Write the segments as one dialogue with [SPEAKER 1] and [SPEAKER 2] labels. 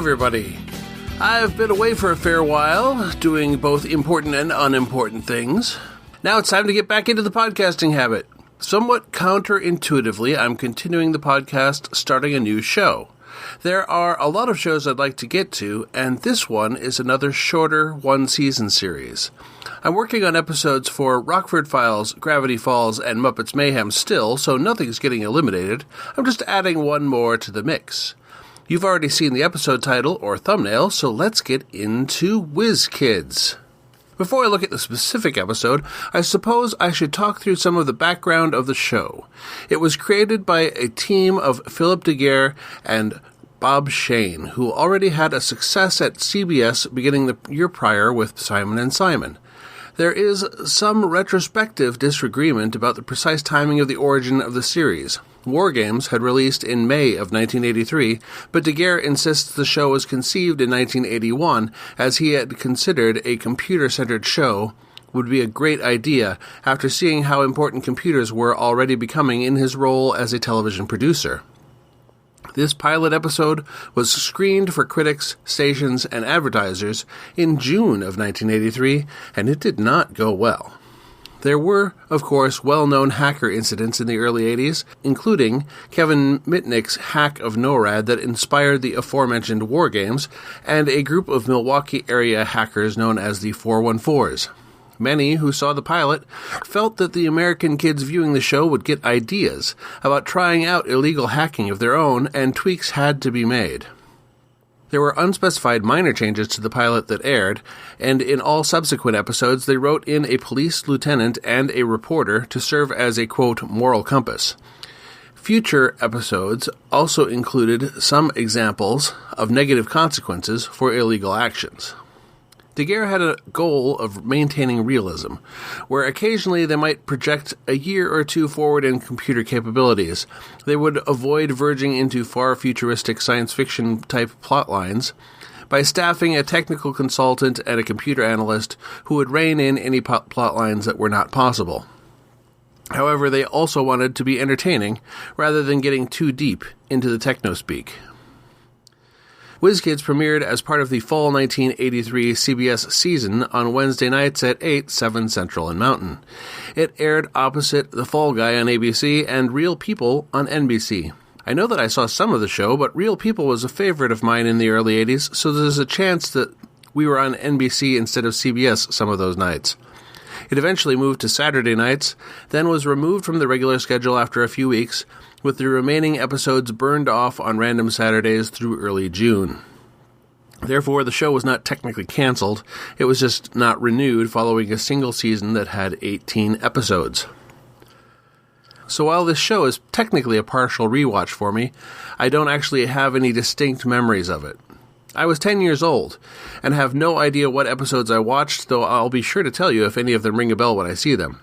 [SPEAKER 1] everybody. I've been away for a fair while, doing both important and unimportant things. Now it's time to get back into the podcasting habit. Somewhat counterintuitively, I'm continuing the podcast, starting a new show. There are a lot of shows I'd like to get to, and this one is another shorter one-season series. I'm working on episodes for Rockford Files, Gravity Falls, and Muppets Mayhem still, so nothing's getting eliminated. I'm just adding one more to the mix. You've already seen the episode title or thumbnail, so let's get into Whiz Kids. Before I look at the specific episode, I suppose I should talk through some of the background of the show. It was created by a team of Philip Daguerre and Bob Shane, who already had a success at CBS beginning the year prior with Simon & Simon. There is some retrospective disagreement about the precise timing of the origin of the series. War Games had released in May of 1983, but Daguerre insists the show was conceived in 1981, as he had considered a computer-centered show would be a great idea after seeing how important computers were already becoming in his role as a television producer. This pilot episode was screened for critics, stations, and advertisers in June of 1983, and it did not go well. There were, of course, well-known hacker incidents in the early 80s, including Kevin Mitnick's hack of NORAD that inspired the aforementioned War Games, and a group of Milwaukee-area hackers known as the 414s. Many who saw the pilot felt that the American kids viewing the show would get ideas about trying out illegal hacking of their own, and tweaks had to be made. There were unspecified minor changes to the pilot that aired, and in all subsequent episodes they wrote in a police lieutenant and a reporter to serve as a, quote, moral compass. Future episodes also included some examples of negative consequences for illegal actions. Daguerre had a goal of maintaining realism, where occasionally they might project a year or two forward in computer capabilities. They would avoid verging into far futuristic science fiction-type plotlines by staffing a technical consultant and a computer analyst who would rein in any plotlines that were not possible. However, they also wanted to be entertaining, rather than getting too deep into the techno-speak. Whiz Kids premiered as part of the fall 1983 CBS season on Wednesday nights at 8, 7 Central and Mountain. It aired opposite The Fall Guy on ABC and Real People on NBC. I know that I saw some of the show, but Real People was a favorite of mine in the early 80s, so there's a chance that we were on NBC instead of CBS some of those nights. It eventually moved to Saturday nights, then was removed from the regular schedule after a few weeks, with the remaining episodes burned off on random Saturdays through early June. Therefore, the show was not technically canceled, it was just not renewed following a single season that had 18 episodes. So while this show is technically a partial rewatch for me, I don't actually have any distinct memories of it. I was 10 years old, and have no idea what episodes I watched, though I'll be sure to tell you if any of them ring a bell when I see them.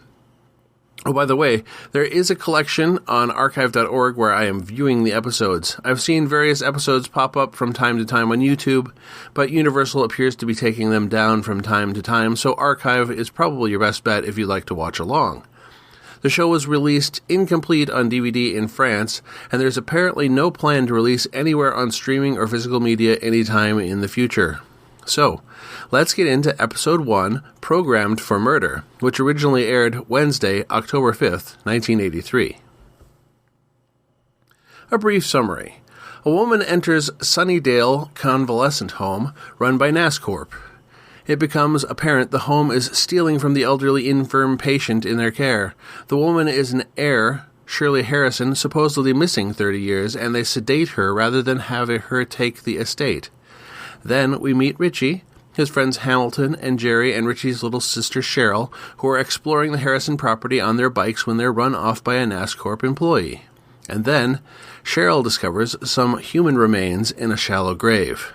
[SPEAKER 1] Oh, by the way, there is a collection on archive.org where I am viewing the episodes. I've seen various episodes pop up from time to time on YouTube, but Universal appears to be taking them down from time to time, so Archive is probably your best bet if you'd like to watch along. The show was released incomplete on DVD in France, and there's apparently no plan to release anywhere on streaming or physical media anytime in the future. So, let's get into Episode 1, Programmed for Murder, which originally aired Wednesday, October 5th, 1983. A brief summary. A woman enters Sunnydale Convalescent Home, run by NASCorp. It becomes apparent the home is stealing from the elderly infirm patient in their care. The woman is an heir, Shirley Harrison, supposedly missing 30 years, and they sedate her rather than have her take the estate. Then we meet Richie, his friends Hamilton and Jerry, and Richie's little sister Cheryl, who are exploring the Harrison property on their bikes when they're run off by a NASCorp employee. And then Cheryl discovers some human remains in a shallow grave.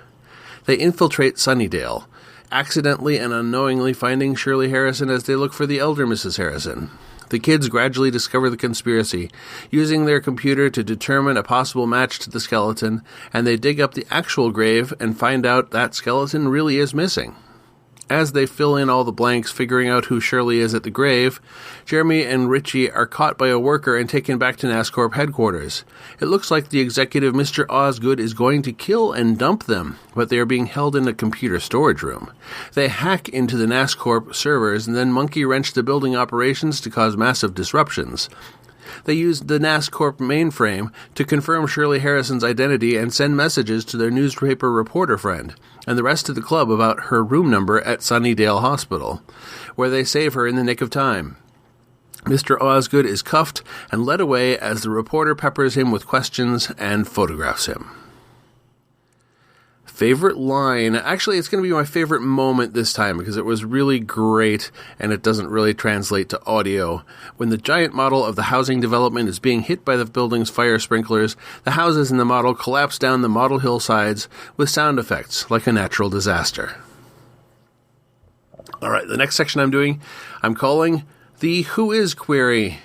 [SPEAKER 1] They infiltrate Sunnydale, accidentally and unknowingly finding Shirley Harrison as they look for the elder Mrs. Harrison. The kids gradually discover the conspiracy, using their computer to determine a possible match to the skeleton, and they dig up the actual grave and find out that skeleton really is missing. As they fill in all the blanks figuring out who Shirley is at the grave, Jeremy and Richie are caught by a worker and taken back to NASCORP headquarters. It looks like the executive Mr. Osgood is going to kill and dump them, but they are being held in a computer storage room. They hack into the NASCORP servers and then monkey wrench the building operations to cause massive disruptions. They used the NASCORP mainframe to confirm Shirley Harrison's identity and send messages to their newspaper reporter friend and the rest of the club about her room number at Sunnydale Hospital, where they save her in the nick of time. Mr. Osgood is cuffed and led away as the reporter peppers him with questions and photographs him. Favorite line? Actually, it's going to be my favorite moment this time because it was really great and it doesn't really translate to audio. When the giant model of the housing development is being hit by the building's fire sprinklers, the houses in the model collapse down the model hillsides with sound effects like a natural disaster. All right, the next section I'm calling the Who Is query.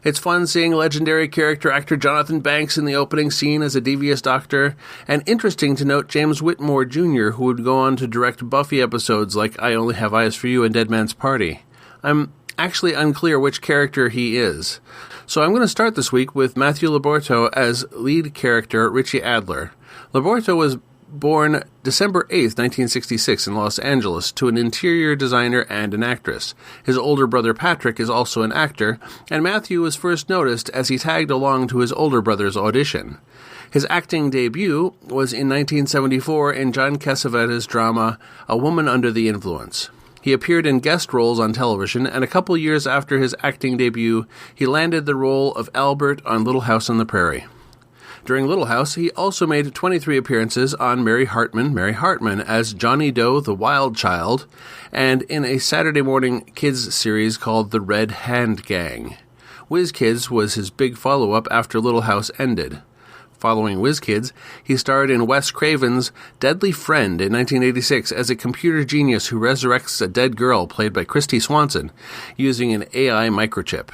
[SPEAKER 1] It's fun seeing legendary character actor Jonathan Banks in the opening scene as a devious doctor, and interesting to note James Whitmore Jr., who would go on to direct Buffy episodes like I Only Have Eyes for You and Dead Man's Party. I'm actually unclear which character he is. So I'm going to start this week with Matthew Laborto as lead character Richie Adler. Laborto was born December 8th, 1966 in Los Angeles to an interior designer and an actress. His older brother Patrick is also an actor, and Matthew was first noticed as he tagged along to his older brother's audition. His acting debut was in 1974 in John Cassavetes' drama A Woman Under the Influence. He appeared in guest roles on television, and a couple years after his acting debut, he landed the role of Albert on Little House on the Prairie. During Little House, he also made 23 appearances on Mary Hartman as Johnny Doe the Wild Child, and in a Saturday morning kids series called The Red Hand Gang. Whiz Kids was his big follow-up after Little House ended. Following Whiz Kids, he starred in Wes Craven's Deadly Friend in 1986 as a computer genius who resurrects a dead girl played by Christy Swanson using an AI microchip.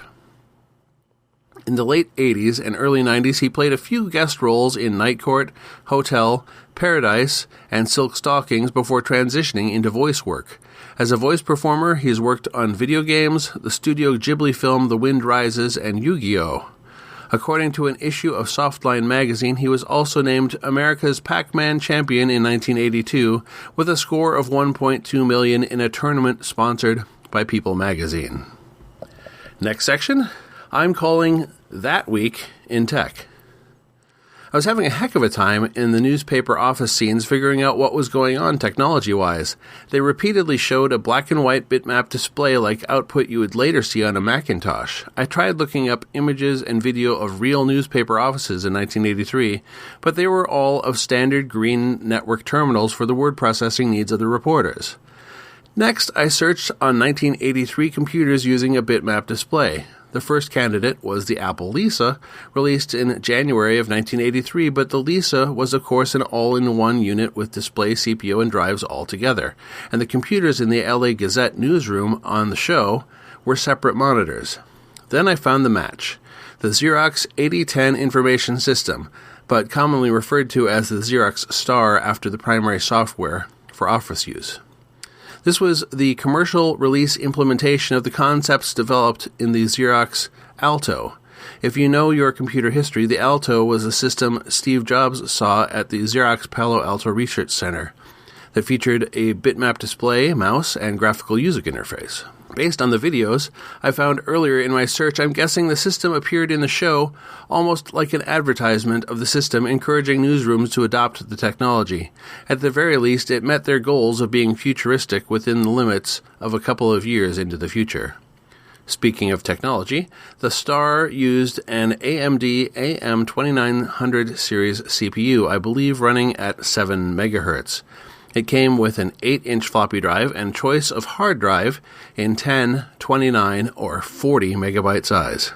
[SPEAKER 1] In the late 80s and early 90s, he played a few guest roles in Night Court, Hotel, Paradise, and Silk Stockings before transitioning into voice work. As a voice performer, he's worked on video games, the Studio Ghibli film The Wind Rises, and Yu-Gi-Oh! According to an issue of Softline magazine, he was also named America's Pac-Man champion in 1982 with a score of 1.2 million in a tournament sponsored by People magazine. Next section, I'm calling That Week in Tech. I was having a heck of a time in the newspaper office scenes figuring out what was going on technology-wise. They repeatedly showed a black and white bitmap display like output you would later see on a Macintosh. I tried looking up images and video of real newspaper offices in 1983, but they were all of standard green network terminals for the word processing needs of the reporters. Next, I searched on 1983 computers using a bitmap display. The first candidate was the Apple Lisa, released in January of 1983, but the Lisa was of course an all-in-one unit with display, CPU, and drives all together, and the computers in the LA Gazette newsroom on the show were separate monitors. Then I found the match, the Xerox 8010 Information System, but commonly referred to as the Xerox Star after the primary software for office use. This was the commercial release implementation of the concepts developed in the Xerox Alto. If you know your computer history, the Alto was a system Steve Jobs saw at the Xerox Palo Alto Research Center that featured a bitmap display, mouse, and graphical user interface. Based on the videos I found earlier in my search, I'm guessing the system appeared in the show almost like an advertisement of the system encouraging newsrooms to adopt the technology. At the very least, it met their goals of being futuristic within the limits of a couple of years into the future. Speaking of technology, the Star used an AMD AM2900 series CPU, I believe running at 7 MHz. It came with an 8-inch floppy drive and choice of hard drive in 10, 29, or 40 megabyte size.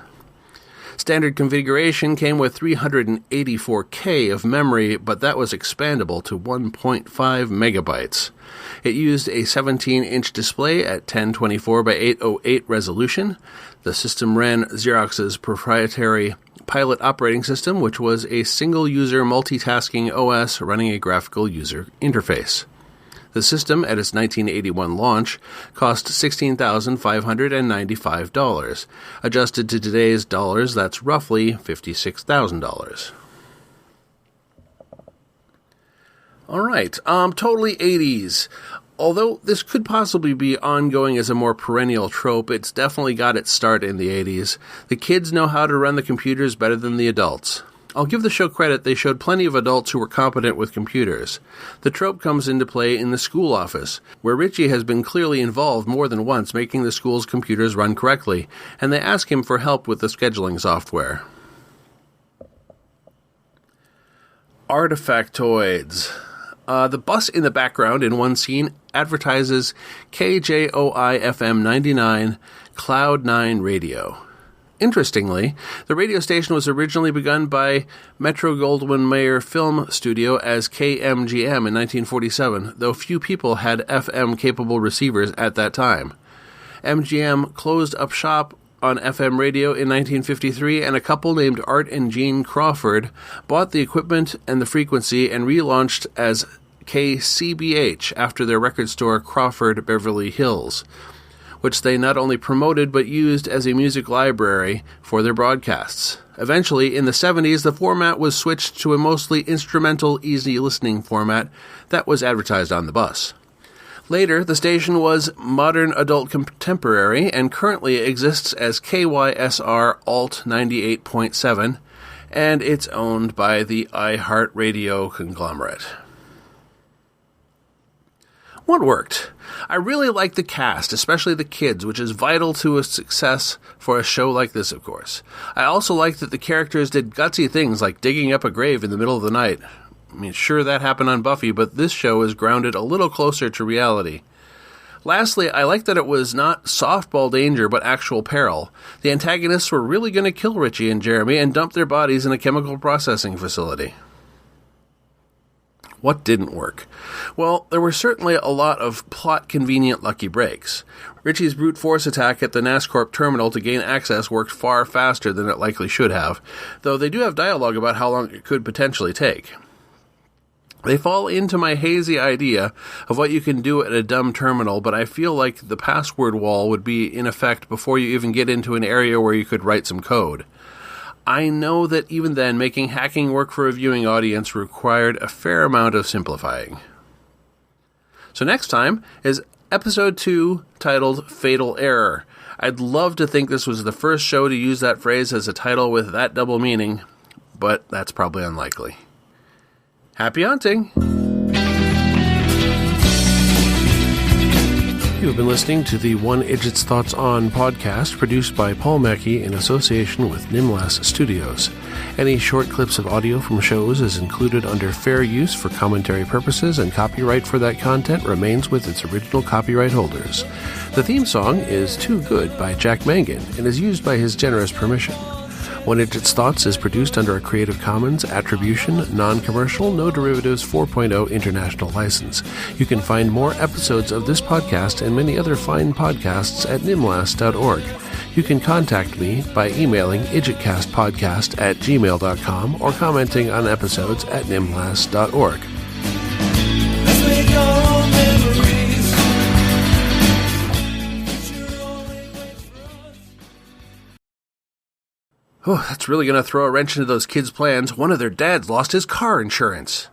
[SPEAKER 1] Standard configuration came with 384K of memory, but that was expandable to 1.5 megabytes. It used a 17-inch display at 1024 by 808 resolution. The system ran Xerox's proprietary Pilot operating system, which was a single-user multitasking OS running a graphical user interface. The system, at its 1981 launch, cost $16,595. Adjusted to today's dollars, that's roughly $56,000. All right, totally 80s. Although this could possibly be ongoing as a more perennial trope, it's definitely got its start in the 80s. The kids know how to run the computers better than the adults. I'll give the show credit, they showed plenty of adults who were competent with computers. The trope comes into play in the school office, where Richie has been clearly involved more than once making the school's computers run correctly, and they ask him for help with the scheduling software. Artifactoids. The bus in the background in one scene advertises KJOI-FM 99 Cloud 9 Radio. Interestingly, the radio station was originally begun by Metro-Goldwyn-Mayer Film Studio as KMGM in 1947, though few people had FM-capable receivers at that time. MGM closed up shop on FM radio in 1953, and a couple named Art and Jean Crawford bought the equipment and the frequency and relaunched as KCBH after their record store Crawford Beverly Hills, which they not only promoted but used as a music library for their broadcasts. Eventually, in the 70s, the format was switched to a mostly instrumental, easy listening format that was advertised on the bus. Later, the station was Modern Adult Contemporary and currently exists as KYSR Alt 98.7, and it's owned by the iHeartRadio conglomerate. What worked? I really like the cast, especially the kids, which is vital to a success for a show like this, of course. I also like that the characters did gutsy things like digging up a grave in the middle of the night. I mean, sure, that happened on Buffy, but this show is grounded a little closer to reality. Lastly, I like that it was not softball danger, but actual peril. The antagonists were really going to kill Richie and Jeremy and dump their bodies in a chemical processing facility. What didn't work? Well, there were certainly a lot of plot-convenient lucky breaks. Richie's brute force attack at the NASCORP terminal to gain access worked far faster than it likely should have, though they do have dialogue about how long it could potentially take. They fall into my hazy idea of what you can do at a dumb terminal, but I feel like the password wall would be in effect before you even get into an area where you could write some code. I know that even then, making hacking work for a viewing audience required a fair amount of simplifying. So next time is Episode 2, titled Fatal Error. I'd love to think this was the first show to use that phrase as a title with that double meaning, but that's probably unlikely. Happy hunting! You have been listening to the One Idjit's Thoughts On podcast, produced by Paul Mackey in association with Nimlas Studios. Any short clips of audio from shows is included under fair use for commentary purposes, and copyright for that content remains with its original copyright holders. The theme song is Too Good by Jack Mangan and is used by his generous permission. One Idjit's Thoughts is produced under a Creative Commons Attribution, Non-Commercial, No Derivatives 4.0 International License. You can find more episodes of this podcast and many other fine podcasts at nimlas.org. You can contact me by emailing idjitcastpodcast@gmail.com or commenting on episodes at nimlas.org.
[SPEAKER 2] Let's make our own memories.
[SPEAKER 1] Oh, that's really going to throw a wrench into those kids' plans. One of their dads lost his car insurance.